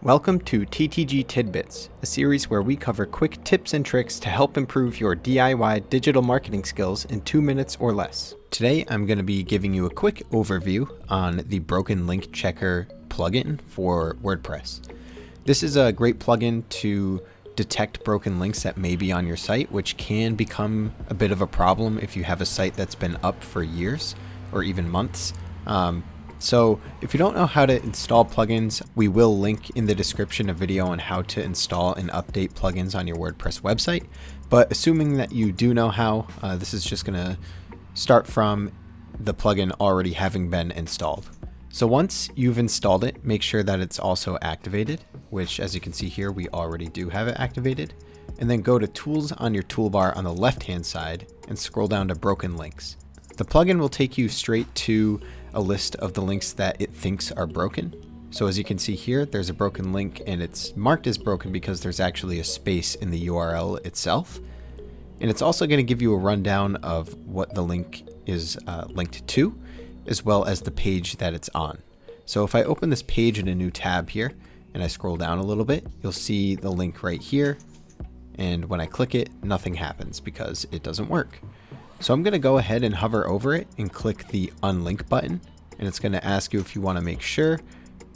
Welcome to TTG Tidbits, a series where we cover quick tips and tricks to help improve your DIY digital marketing skills in 2 minutes or less. Today, I'm going to be giving you a quick overview on the Broken Link Checker plugin for WordPress. This is a great plugin to detect broken links that may be on your site, which can become a bit of a problem if you have a site that's been up for years or even months. So if you don't know how to install plugins, we will link in the description a video on how to install and update plugins on your WordPress website. But assuming that you do know how, this is just going to start from the plugin already having been installed. So once you've installed it, make sure that it's also activated, which as you can see here, we already do have it activated. And then go to Tools on your toolbar on the left-hand side and scroll down to Broken Links. The plugin will take you straight to a list of the links that it thinks are broken. So as you can see here, there's a broken link and it's marked as broken because there's actually a space in the URL itself. And it's also going to give you a rundown of what the link is linked to, as well as the page that it's on. So if I open this page in a new tab here and I scroll down a little bit, you'll see the link right here. And when I click it, nothing happens because it doesn't work. So I'm going to go ahead and hover over it and click the unlink button, and it's going to ask you if you want to make sure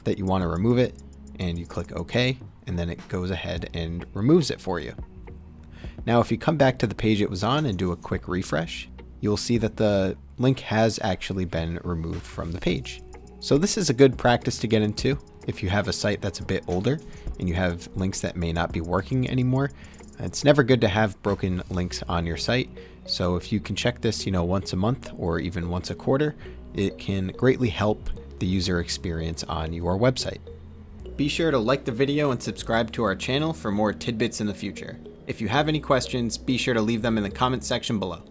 that you want to remove it, and you click OK, and then it goes ahead and removes it for you. Now if you come back to the page it was on and do a quick refresh, you'll see that the link has actually been removed from the page. So this is a good practice to get into if you have a site that's a bit older and you have links that may not be working anymore. It's never good to have broken links on your site. So if you can check this, once a month or even once a quarter, it can greatly help the user experience on your website. Be sure to like the video and subscribe to our channel for more tidbits in the future. If you have any questions, be sure to leave them in the comment section below.